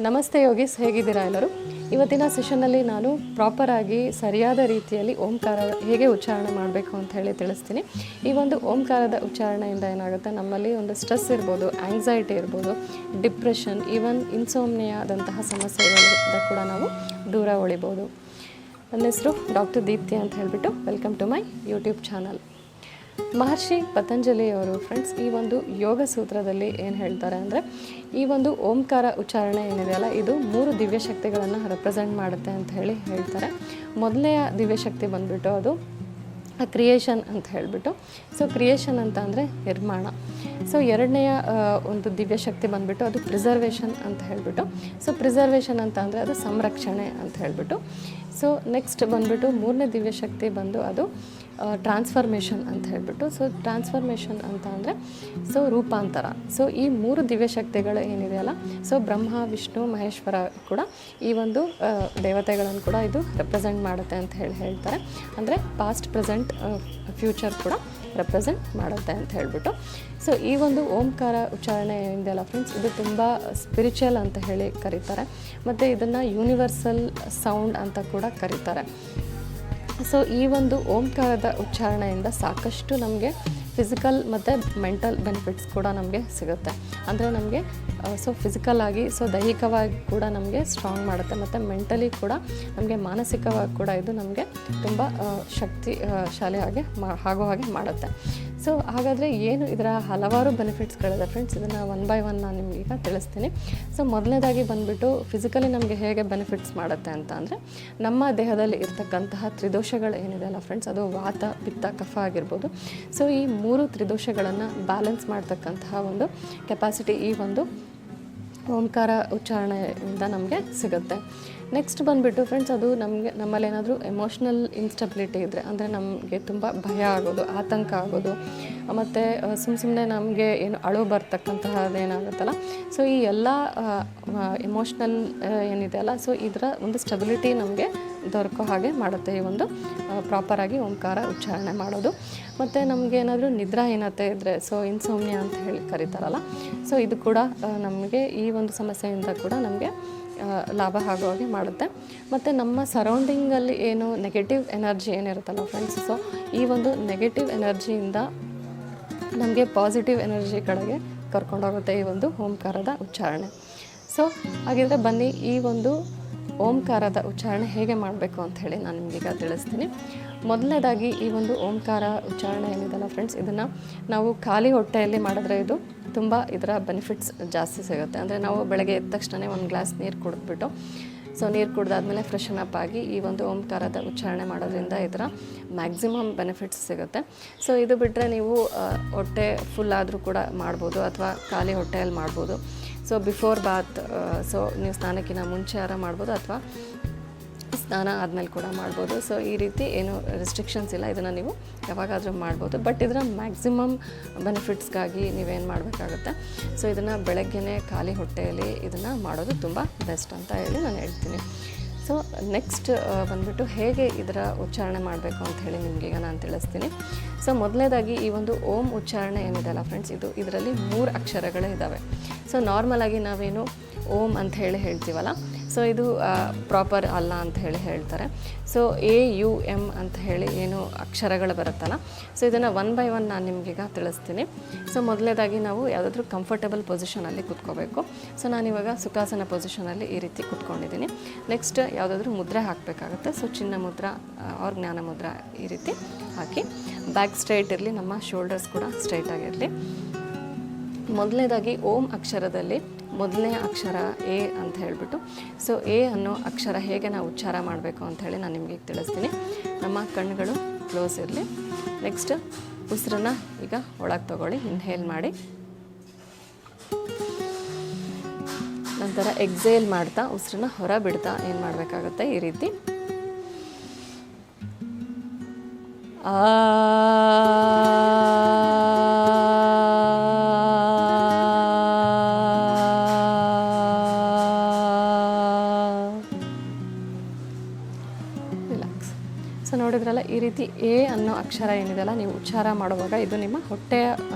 ನಮಸ್ತೆ ಯೋಗೀಸ್, ಹೇಗಿದ್ದೀರಾ ಎಲ್ಲರೂ? ಇವತ್ತಿನ ಸೆಷನ್ನಲ್ಲಿ ನಾನು ಪ್ರಾಪರಾಗಿ ಸರಿಯಾದ ರೀತಿಯಲ್ಲಿ ಓಂಕಾರ ಹೇಗೆ ಉಚ್ಚಾರಣೆ ಮಾಡಬೇಕು ಅಂತ ಹೇಳಿ ತಿಳಿಸ್ತೀನಿ. ಈ ಒಂದು ಓಂಕಾರದ ಉಚ್ಚಾರಣೆಯಿಂದ ಏನಾಗುತ್ತೆ, ನಮ್ಮಲ್ಲಿ ಒಂದು ಸ್ಟ್ರೆಸ್ ಇರ್ಬೋದು, ಆ್ಯಂಗ್ಸೈಟಿ ಇರ್ಬೋದು, ಡಿಪ್ರೆಷನ್, ಈವನ್ ಇನ್ಸೋಮ್ನಿಯಾದಂತಹ ಸಮಸ್ಯೆಗಳಿಂದ ಕೂಡ ನಾವು ದೂರ ಉಳಿಬೋದು. ನನ್ನ ಹೆಸರು ಡಾಕ್ಟರ್ ದೀಪ್ತಿ ಅಂತ ಹೇಳಿಬಿಟ್ಟು welcome to my YouTube channel. ಮಹರ್ಷಿ ಪತಂಜಲಿಯವರು ಫ್ರೆಂಡ್ಸ್ ಈ ಒಂದು ಯೋಗ ಸೂತ್ರದಲ್ಲಿ ಏನು ಹೇಳ್ತಾರೆ ಅಂದರೆ, ಈ ಒಂದು ಓಂಕಾರ ಉಚ್ಚಾರಣೆ ಏನಿದೆಯಲ್ಲ, ಇದು 3 ದಿವ್ಯಶಕ್ತಿಗಳನ್ನು ರೆಪ್ರೆಸೆಂಟ್ ಮಾಡುತ್ತೆ ಅಂತ ಹೇಳಿ ಹೇಳ್ತಾರೆ. ಮೊದಲನೆಯ ದಿವ್ಯಶಕ್ತಿ ಬಂದುಬಿಟ್ಟು ಅದು ಕ್ರಿಯೇಷನ್ ಅಂತ ಹೇಳಿಬಿಟ್ಟು, ಸೊ ಕ್ರಿಯೇಷನ್ ಅಂತ ಅಂದರೆ ನಿರ್ಮಾಣ. ಸೊ ಎರಡನೆಯ ಒಂದು ದಿವ್ಯಶಕ್ತಿ ಬಂದುಬಿಟ್ಟು ಅದು ಪ್ರಿಸರ್ವೇಷನ್ ಅಂತ ಹೇಳಿಬಿಟ್ಟು, ಸೊ ಪ್ರಿಸರ್ವೇಷನ್ ಅಂತ ಅಂದರೆ ಅದು ಸಂರಕ್ಷಣೆ ಅಂತ ಹೇಳಿಬಿಟ್ಟು. ಸೊ ನೆಕ್ಸ್ಟ್ ಬಂದುಬಿಟ್ಟು ಮೂರನೇ ದಿವ್ಯಶಕ್ತಿ ಬಂದು ಅದು ಟ್ರಾನ್ಸ್ಫರ್ಮೇಷನ್ ಅಂತ ಹೇಳಿಬಿಟ್ಟು. ಸೊ ಟ್ರಾನ್ಸ್ಫರ್ಮೇಷನ್ ಅಂತ ಅಂದರೆ ಸೊ ರೂಪಾಂತರ. ಸೊ ಈ 3 ದಿವ್ಯಶಕ್ತಿಗಳು ಏನಿದೆಯಲ್ಲ, ಸೊ ಬ್ರಹ್ಮ, ವಿಷ್ಣು, ಮಹೇಶ್ವರ ಕೂಡ ಈ ಒಂದು ದೇವತೆಗಳನ್ನು ಕೂಡ ಇದು ರೆಪ್ರೆಸೆಂಟ್ ಮಾಡುತ್ತೆ ಅಂತ ಹೇಳ್ತಾರೆ. ಅಂದರೆ ಪಾಸ್ಟ್, ಪ್ರೆಸೆಂಟ್, ಫ್ಯೂಚರ್ ಕೂಡ ರೆಪ್ರೆಸೆಂಟ್ ಮಾಡುತ್ತೆ ಅಂತ ಹೇಳಿಬಿಟ್ಟು. ಸೊ ಈ ಒಂದು ಓಂಕಾರ ಉಚ್ಚಾರಣೆ ಏನಿದೆಯಲ್ಲ ಫ್ರೆಂಡ್ಸ್, ಇದು ತುಂಬ ಸ್ಪಿರಿಚುವಲ್ ಅಂತ ಹೇಳಿ ಕರೀತಾರೆ. ಮತ್ತು ಇದನ್ನು ಯೂನಿವರ್ಸಲ್ ಸೌಂಡ್ ಅಂತ ಕೂಡ ಕರೀತಾರೆ. ಸೊ ಈ ಒಂದು ಓಂಕಾರದ ಉಚ್ಚಾರಣೆಯಿಂದ ಸಾಕಷ್ಟು ನಮಗೆ ಫಿಸಿಕಲ್ ಮತ್ತು ಮೆಂಟಲ್ ಬೆನಿಫಿಟ್ಸ್ ಕೂಡ ನಮಗೆ ಸಿಗುತ್ತೆ. ಅಂದರೆ ನಮಗೆ ಸೊ ಫಿಸಿಕಲಾಗಿ, ಸೊ ದೈಹಿಕವಾಗಿ ಕೂಡ ನಮಗೆ ಸ್ಟ್ರಾಂಗ್ ಮಾಡುತ್ತೆ, ಮತ್ತು ಮೆಂಟಲಿ ಕೂಡ ನಮಗೆ ಮಾನಸಿಕವಾಗಿ ಕೂಡ ಇದು ನಮಗೆ ತುಂಬ ಶಕ್ತಿಶಾಲಿಯಾಗಿ ಆಗೋ ಹಾಗೆ ಮಾಡುತ್ತೆ. ಸೊ ಹಾಗಾದರೆ ಏನು ಇದರ ಹಲವಾರು ಬೆನಿಫಿಟ್ಸ್ಗಳಿದೆ ಫ್ರೆಂಡ್ಸ್, ಇದನ್ನು 1 by 1 ನಾನು ನಿಮಗೀಗ ತಿಳಿಸ್ತೀನಿ. ಸೊ ಮೊದಲನೇದಾಗಿ ಬಂದುಬಿಟ್ಟು ಫಿಸಿಕಲಿ ನಮಗೆ ಹೇಗೆ ಬೆನಿಫಿಟ್ಸ್ ಮಾಡುತ್ತೆ ಅಂತ ಅಂದರೆ, ನಮ್ಮ ದೇಹದಲ್ಲಿ ಇರ್ತಕ್ಕಂತಹ ತ್ರಿದೋಷಗಳು ಏನಿದೆ ಅಲ್ಲ ಫ್ರೆಂಡ್ಸ್, ಅದು ವಾತ, ಪಿತ್ತ, ಕಫ ಆಗಿರ್ಬೋದು. ಸೊ ಈ 3 ತ್ರಿದೋಷಗಳನ್ನು ಬ್ಯಾಲೆನ್ಸ್ ಮಾಡ್ತಕ್ಕಂತಹ ಒಂದು ಕೆಪಾಸಿಟಿ ಈ ಒಂದು ಓಂಕಾರ ಉಚ್ಚಾರಣೆಯಿಂದ ನಮಗೆ ಸಿಗುತ್ತೆ. ನೆಕ್ಸ್ಟ್ ಬಂದುಬಿಟ್ಟು ಫ್ರೆಂಡ್ಸ್, ಅದು ನಮ್ಮಲ್ಲಿ ಏನಾದರೂ ಎಮೋಷ್ನಲ್ ಇನ್ಸ್ಟೆಬಿಲಿಟಿ ಇದ್ದರೆ, ಅಂದರೆ ನಮಗೆ ತುಂಬ ಭಯ ಆಗೋದು, ಆತಂಕ ಆಗೋದು, ಮತ್ತು ಸುಮ್ಮನೆ ನಮಗೆ ಏನು ಅಳು ಬರ್ತಕ್ಕಂತಹದ್ದೇನಾಗುತ್ತಲ್ಲ, ಸೊ ಈ ಎಲ್ಲ ಎಮೋಷ್ನಲ್ ಏನಿದೆ ಅಲ್ಲ, ಸೊ ಇದರ ಒಂದು ಸ್ಟೆಬಿಲಿಟಿ ನಮಗೆ ದೊರಕೋ ಹಾಗೆ ಮಾಡುತ್ತೆ ಈ ಒಂದು ಪ್ರಾಪರಾಗಿ ಓಂಕಾರ ಉಚ್ಚಾರಣೆ ಮಾಡೋದು. ಮತ್ತು ನಮಗೆ ಏನಾದರೂ ನಿದ್ರಾಹೀನತೆ ಇದ್ದರೆ, ಸೊ ಇನ್ಸೋಮ್ನಿಯಾ ಅಂತ ಹೇಳಿ ಕರೀತಾರಲ್ಲ, ಸೊ ಇದು ಕೂಡ ನಮಗೆ ಈ ಒಂದು ಸಮಸ್ಯೆಯಿಂದ ಕೂಡ ನಮಗೆ ಲಾಭ ಆಗೋ ಹಾಗೆ ಮಾಡುತ್ತೆ. ಮತ್ತು ನಮ್ಮ ಸರೌಂಡಿಂಗಲ್ಲಿ ಏನು ನೆಗೆಟಿವ್ ಎನರ್ಜಿ ಏನಿರುತ್ತಲ್ಲ ಫ್ರೆಂಡ್ಸ್, ಸೊ ಈ ಒಂದು ನೆಗೆಟಿವ್ ಎನರ್ಜಿಯಿಂದ ನಮಗೆ ಪಾಸಿಟಿವ್ ಎನರ್ಜಿ ಕಡೆಗೆ ಕರ್ಕೊಂಡೋಗುತ್ತೆ ಈ ಒಂದು ಓಂಕಾರದ ಉಚ್ಚಾರಣೆ. ಸೊ ಹಾಗಿದ್ರೆ ಬನ್ನಿ, ಈ ಒಂದು ಓಂಕಾರದ ಉಚ್ಚಾರಣೆ ಹೇಗೆ ಮಾಡಬೇಕು ಅಂತ ಹೇಳಿ ನಾನು ನಿಮಗೀಗ ತಿಳಿಸ್ತೀನಿ. ಮೊದಲನೇದಾಗಿ ಈ ಒಂದು ಓಂಕಾರ ಉಚ್ಚಾರಣೆ ಏನಿದೆಯಲ್ಲ ಫ್ರೆಂಡ್ಸ್, ಇದನ್ನು ನಾವು ಖಾಲಿ ಹೊಟ್ಟೆಯಲ್ಲಿ ಮಾಡಿದ್ರೆ ಇದು ತುಂಬ ಇದರ ಬೆನಿಫಿಟ್ಸ್ ಜಾಸ್ತಿ ಸಿಗುತ್ತೆ. ಅಂದರೆ ನಾವು ಬೆಳಗ್ಗೆ ಎದ್ದ ತಕ್ಷಣ 1 ಗ್ಲಾಸ್ ನೀರು ಕುಡಿದ್ಬಿಟ್ಟು, ಸೊ ನೀರು ಕುಡಿದಾದ್ಮೇಲೆ ಫ್ರೆಶನ್ ಅಪ್ ಆಗಿ ಈ ಒಂದು ಓಂಕಾರದ ಉಚ್ಚಾರಣೆ ಮಾಡೋದ್ರಿಂದ ಇದರ ಮ್ಯಾಕ್ಸಿಮಮ್ ಬೆನಿಫಿಟ್ಸ್ ಸಿಗುತ್ತೆ. ಸೊ ಇದು ಬಿಟ್ಟರೆ ನೀವು ಹೊಟ್ಟೆ ಫುಲ್ ಆದರೂ ಕೂಡ ಮಾಡ್ಬೋದು, ಅಥವಾ ಖಾಲಿ ಹೊಟ್ಟೆಯಲ್ಲಿ ಮಾಡ್ಬೋದು. ಸೊ ಬಿಫೋರ್ ಬಾತ್, ಸೊ ನೀವು ಸ್ನಾನಕ್ಕಿಂತ ಮುಂಚೆ ಮಾಡ್ಬೋದು, ಅಥವಾ ಸ್ನಾನ ಆದಮೇಲೆ ಕೂಡ ಮಾಡ್ಬೋದು. ಸೊ ಈ ರೀತಿ ಏನು ರೆಸ್ಟ್ರಿಕ್ಷನ್ಸ್ ಇಲ್ಲ, ಇದನ್ನು ನೀವು ಯಾವಾಗಾದರೂ ಮಾಡ್ಬೋದು. ಬಟ್ ಇದರ ಮ್ಯಾಕ್ಸಿಮಮ್ ಬೆನಿಫಿಟ್ಸ್ಗಾಗಿ ನೀವೇನು ಮಾಡಬೇಕಾಗುತ್ತೆ, ಸೊ ಇದನ್ನು ಬೆಳಗ್ಗೆನೇ ಖಾಲಿ ಹೊಟ್ಟೆಯಲ್ಲಿ ಇದನ್ನು ಮಾಡೋದು ತುಂಬ ಬೆಸ್ಟ್ ಅಂತ ಹೇಳಿ ನಾನು ಹೇಳ್ತೀನಿ. ಸೊ ನೆಕ್ಸ್ಟ್ ಬಂದುಬಿಟ್ಟು ಹೇಗೆ ಇದರ ಉಚ್ಚಾರಣೆ ಮಾಡಬೇಕು ಅಂತ ಹೇಳಿ ನಿಮಗೀಗ ನಾನು ತಿಳಿಸ್ತೀನಿ. ಸೊ ಮೊದಲನೇದಾಗಿ ಈ ಒಂದು ಓಂ ಉಚ್ಚಾರಣೆ ಏನಿದೆಯಲ್ಲ ಫ್ರೆಂಡ್ಸ್, ಇದರಲ್ಲಿ 3 ಅಕ್ಷರಗಳೇ ಇದ್ದಾವೆ. ಸೊ ನಾರ್ಮಲಾಗಿ ನಾವೇನು ಓಂ ಅಂತ ಹೇಳಿ ಹೇಳ್ತೀವಲ್ಲ, ಸೊ ಇದು ಪ್ರಾಪರ್ ಅಲ್ಲ ಅಂತ ಹೇಳಿ ಹೇಳ್ತಾರೆ. ಸೊ AUM ಅಂತ ಹೇಳಿ ಏನು ಅಕ್ಷರಗಳು ಬರುತ್ತಲ್ಲ, ಸೊ ಇದನ್ನು 1 by 1 ನಾನು ನಿಮಗೀಗ ತಿಳಿಸ್ತೀನಿ. ಸೊ ಮೊದಲನೇದಾಗಿ ನಾವು ಯಾವುದಾದ್ರೂ ಕಂಫರ್ಟಬಲ್ ಪೊಸಿಷನಲ್ಲಿ ಕೂತ್ಕೋಬೇಕು. ಸೊ ನಾನಿವಾಗ ಸುಖಾಸನ ಪೊಸಿಷನಲ್ಲಿ ಈ ರೀತಿ ಕೂತ್ಕೊಂಡಿದ್ದೀನಿ. ನೆಕ್ಸ್ಟ್ ಯಾವುದಾದ್ರೂ ಮುದ್ರೆ ಹಾಕಬೇಕಾಗುತ್ತೆ. ಸೊ ಚಿನ್ನ ಮುದ್ರ ಅವ್ರ ಜ್ಞಾನ ಮುದ್ರ ಈ ರೀತಿ ಹಾಕಿ, ಬ್ಯಾಕ್ ಸ್ಟ್ರೈಟ್ ಇರಲಿ, ನಮ್ಮ ಶೋಲ್ಡರ್ಸ್ ಕೂಡ ಸ್ಟ್ರೈಟ್ ಆಗಿರಲಿ. ಮೊದಲನೇದಾಗಿ ಓಂ ಅಕ್ಷರದಲ್ಲಿ ಮೊದಲನೇ ಅಕ್ಷರ ಎ ಅಂತ ಹೇಳಿಬಿಟ್ಟು, ಸೊ ಎ ಅನ್ನೋ ಅಕ್ಷರ ಹೇಗೆ ನಾವು ಉಚ್ಚಾರ ಮಾಡಬೇಕು ಅಂತ ಹೇಳಿ ನಾನು ನಿಮಗೆ ತಿಳಿಸ್ತೀನಿ. ನಮ್ಮ ಕಣ್ಣುಗಳು ಕ್ಲೋಸ್ ಇರಲಿ. ನೆಕ್ಸ್ಟ್ ಉಸಿರನ್ನು ಈಗ ಒಳಗೆ ತಗೊಳ್ಳಿ, ಇನ್ಹೇಲ್ ಮಾಡಿ, ನಂತರ ಎಕ್ಸೇಲ್ ಮಾಡ್ತಾ ಉಸಿರನ್ನ ಹೊರ ಬಿಡ್ತಾ ಏನು ಮಾಡಬೇಕಾಗುತ್ತೆ, ಈ ರೀತಿ ಸೊ ನೋಡಿದ್ರಲ್ಲ, ಈ ರೀತಿ ಎ ಅನ್ನೋ ಅಕ್ಷರ ಏನಿದೆಯಲ್ಲ, ನೀವು ಉಚ್ಚಾರ ಮಾಡುವಾಗ ಇದು ನಿಮ್ಮ ಹೊಟ್ಟೆಯ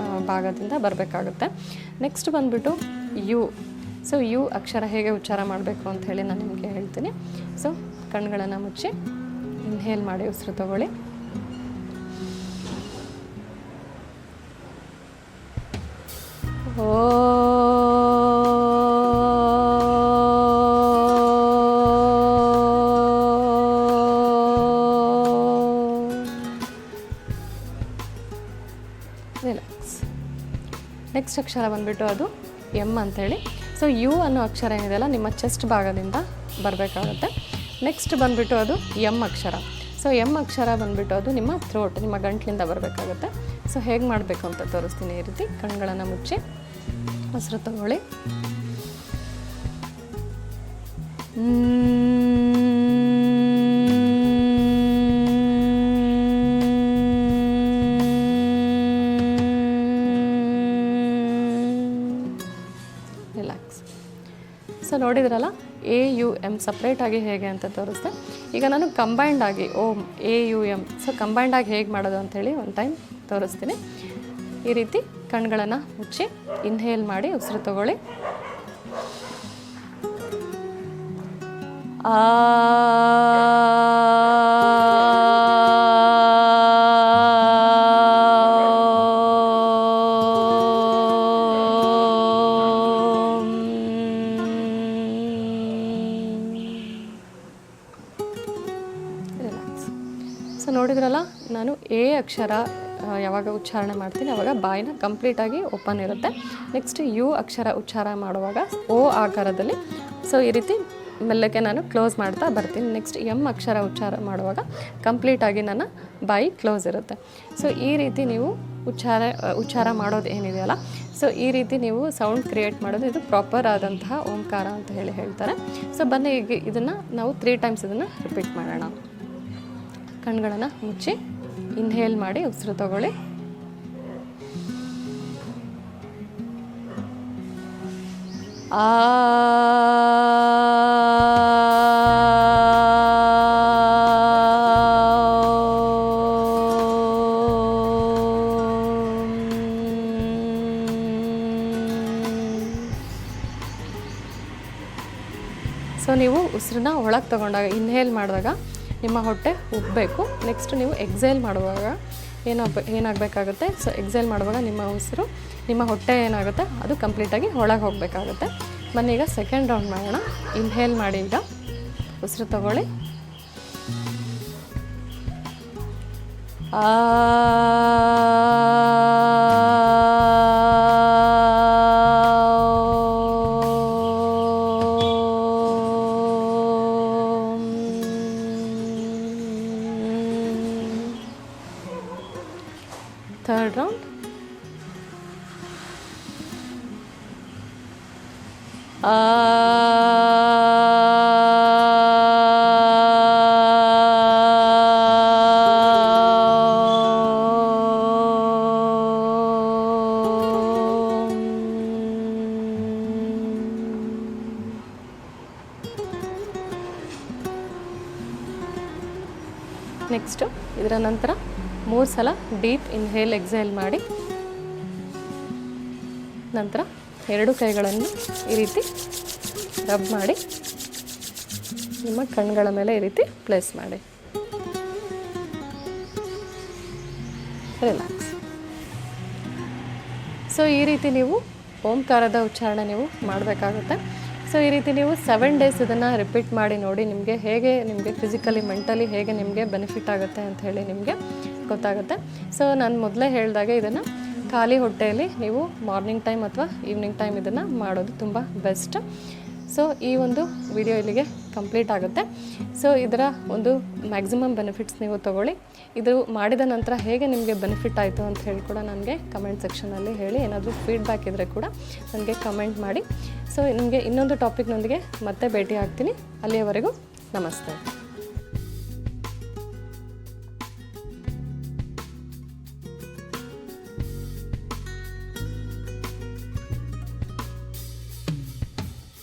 ಭಾಗದಿಂದ ಬರಬೇಕಾಗುತ್ತೆ. ನೆಕ್ಸ್ಟ್ ಬಂದುಬಿಟ್ಟು ಯು. ಸೊ ಯು ಅಕ್ಷರ ಹೇಗೆ ಉಚ್ಚಾರ ಮಾಡಬೇಕು ಅಂತ ಹೇಳಿ ನಾನು ನಿಮಗೆ ಹೇಳ್ತೀನಿ. ಸೊ ಕಣ್ಗಳನ್ನು ಮುಚ್ಚಿ ಇನ್ಹೇಲ್ ಮಾಡಿ ಉಸಿರು ತಗೊಳ್ಳಿ. ರಿಲ್ಯಾಕ್ಸ್. ನೆಕ್ಸ್ಟ್ ಅಕ್ಷರ ಬಂದುಬಿಟ್ಟು ಅದು ಎಮ್ ಅಂತೇಳಿ. ಸೊ ಯು ಅನ್ನೋ ಅಕ್ಷರ ಏನಿದೆಯಲ್ಲ ನಿಮ್ಮ ಚೆಸ್ಟ್ ಭಾಗದಿಂದ ಬರಬೇಕಾಗುತ್ತೆ. ನೆಕ್ಸ್ಟ್ ಬಂದುಬಿಟ್ಟು ಅದು ಎಮ್ ಅಕ್ಷರ. ಸೊ ಎಮ್ ಅಕ್ಷರ ಬಂದುಬಿಟ್ಟು ಅದು ನಿಮ್ಮ ಥ್ರೋಟ್, ನಿಮ್ಮ ಗಂಟ್ಲಿಂದ ಬರಬೇಕಾಗುತ್ತೆ. ಸೊ ಹೇಗೆ ಮಾಡಬೇಕು ಅಂತ ತೋರಿಸ್ತೀನಿ. ಈ ರೀತಿ ಕಣ್ಗಳನ್ನು ಮುಚ್ಚಿ ಉಸಿರು ತಗೊಳ್ಳಿ. ರಿಲ್ಯಾಕ್ಸ್. ಸೊ ನೋಡಿದ್ರಲ್ಲ ಎ ಯು ಎಮ್ ಸಪ್ರೇಟಾಗಿ ಹೇಗೆ ಅಂತ ತೋರಿಸ್ದೆ. ಈಗ ನಾನು ಕಂಬೈಂಡ್ ಆಗಿ Om A U M so combined ಆಗಿ ಹೇಗೆ ಮಾಡೋದು ಅಂಥೇಳಿ ಒಂದು ಟೈಮ್ ತೋರಿಸ್ತೀನಿ. ಈ ರೀತಿ ಕಣ್ಗಳನ್ನು ಮುಚ್ಚಿ ಇನ್ಹೇಲ್ ಮಾಡಿ ಉಸಿರು ತಗೊಳ್ಳಿ. ಸೊ ನೋಡಿದ್ರಲ್ಲ, ನಾನು ಎ ಅಕ್ಷರ ಯಾವಾಗ ಉಚ್ಚಾರಣೆ ಮಾಡ್ತೀನಿ ಆವಾಗ ಬಾಯಿನ ಕಂಪ್ಲೀಟಾಗಿ ಓಪನ್ ಇರುತ್ತೆ. ನೆಕ್ಸ್ಟ್ ಯು ಅಕ್ಷರ ಉಚ್ಚಾರ ಮಾಡುವಾಗ ಓ ಆಕಾರದಲ್ಲಿ ಸೊ ಈ ರೀತಿ ಮೆಲ್ಲಕ್ಕೆ ನಾನು ಕ್ಲೋಸ್ ಮಾಡ್ತಾ ಬರ್ತೀನಿ. ನೆಕ್ಸ್ಟ್ ಎಮ್ ಅಕ್ಷರ ಉಚ್ಚಾರ ಮಾಡುವಾಗ ಕಂಪ್ಲೀಟಾಗಿ ನನ್ನ ಬಾಯಿ ಕ್ಲೋಸ್ ಇರುತ್ತೆ. ಸೊ ಈ ರೀತಿ ನೀವು ಉಚ್ಚಾರ ಮಾಡೋದು ಏನಿದೆಯಲ್ಲ, ಸೊ ಈ ರೀತಿ ನೀವು ಸೌಂಡ್ ಕ್ರಿಯೇಟ್ ಮಾಡೋದು ಇದು ಪ್ರಾಪರ್ ಆದಂತಹ ಓಂಕಾರ ಅಂತ ಹೇಳ್ತಾರೆ. ಸೊ ಬನ್ನಿ ಈಗ ಇದನ್ನು ನಾವು 3 ಟೈಮ್ಸ್ ಇದನ್ನು ರಿಪೀಟ್ ಮಾಡೋಣ. ಕಣ್ಗಳನ್ನು ಮುಚ್ಚಿ ಇನ್ಹೇಲ್ ಮಾಡಿ ಉಸಿರು ತಗೊಳ್ಳಿ. ಸೊ ನೀವು ಉಸಿರನ್ನ ಒಳಗೆ ತಗೊಂಡಾಗ ಇನ್ಹೇಲ್ ಮಾಡಿದಾಗ ನಿಮ್ಮ ಹೊಟ್ಟೆ ಉಬ್ಬಬೇಕು. ನೆಕ್ಸ್ಟ್ ನೀವು ಎಕ್ಸೇಲ್ ಮಾಡುವಾಗ ಏನಾಗಬೇಕಾಗುತ್ತೆ, ಸೊ ಎಕ್ಸೇಲ್ ಮಾಡುವಾಗ ನಿಮ್ಮ ಉಸಿರು ನಿಮ್ಮ ಹೊಟ್ಟೆ ಏನಾಗುತ್ತೆ ಅದು ಕಂಪ್ಲೀಟಾಗಿ ಒಳಗೆ ಹೋಗಬೇಕಾಗುತ್ತೆ. ಬನ್ನಿ ಈಗ ಸೆಕೆಂಡ್ ರೌಂಡ್ ಮಾಡೋಣ. ಇನ್ಹೇಲ್ ಮಾಡಿ ಈಗ ಉಸಿರು ತಗೊಳ್ಳಿ. Third round. ನೆಕ್ಸ್ಟು ಇದರ ನಂತರ 3 ಸಲ ಡೀಪ್ ಇನ್ಹೇಲ್ ಎಕ್ಸೇಲ್ ಮಾಡಿ ನಂತರ 2 ಕೈಗಳನ್ನು ಈ ರೀತಿ ರಬ್ ಮಾಡಿ ನಿಮ್ಮ ಕಣ್ಗಳ ಮೇಲೆ ಈ ರೀತಿ ಪ್ಲೇಸ್ ಮಾಡಿ. ರಿಲ್ಯಾಕ್ಸ್. ಸೊ ಈ ರೀತಿ ನೀವು ಓಂಕಾರದ ಉಚ್ಚಾರಣೆ ನೀವು ಮಾಡಬೇಕಾಗುತ್ತೆ. ಸೊ ಈ ರೀತಿ ನೀವು 7 ಡೇಸ್ ಇದನ್ನು ರಿಪೀಟ್ ಮಾಡಿ ನೋಡಿ. ನಿಮಗೆ ಫಿಸಿಕಲಿ ಮೆಂಟಲಿ ಹೇಗೆ ನಿಮಗೆ ಬೆನಿಫಿಟ್ ಆಗುತ್ತೆ ಅಂತ ಹೇಳಿ ನಿಮಗೆ ಗೊತ್ತಾಗುತ್ತೆ. ಸೊ ನಾನು ಮೊದಲೇ ಹೇಳಿದಾಗೆ ಇದನ್ನು ಖಾಲಿ ಹೊಟ್ಟೆಯಲ್ಲಿ ನೀವು ಮಾರ್ನಿಂಗ್ ಟೈಮ್ ಅಥವಾ ಈವ್ನಿಂಗ್ ಟೈಮ್ ಇದನ್ನು ಮಾಡೋದು ತುಂಬ ಬೆಸ್ಟ್. ಸೊ ಈ ಒಂದು ವಿಡಿಯೋ ಇಲ್ಲಿಗೆ ಕಂಪ್ಲೀಟ್ ಆಗುತ್ತೆ. ಸೊ ಇದರ ಒಂದು ಮ್ಯಾಕ್ಸಿಮಮ್ ಬೆನಿಫಿಟ್ಸ್ ನೀವು ತೊಗೊಳ್ಳಿ. ಇದು ಮಾಡಿದ ನಂತರ ಹೇಗೆ ನಿಮಗೆ ಬೆನಿಫಿಟ್ ಆಯಿತು ಅಂತ ಹೇಳಿ ಕೂಡ ನನಗೆ ಕಮೆಂಟ್ ಸೆಕ್ಷನಲ್ಲಿ ಹೇಳಿ. ಏನಾದರೂ ಫೀಡ್ಬ್ಯಾಕ್ ಇದ್ದರೆ ಕೂಡ ನನಗೆ ಕಮೆಂಟ್ ಮಾಡಿ. ಸೊ ನಿಮಗೆ ಇನ್ನೊಂದು ಟಾಪಿಕ್ನೊಂದಿಗೆ ಮತ್ತೆ ಭೇಟಿ ಆಗ್ತೀನಿ. ಅಲ್ಲಿಯವರೆಗೂ ನಮಸ್ತೆ.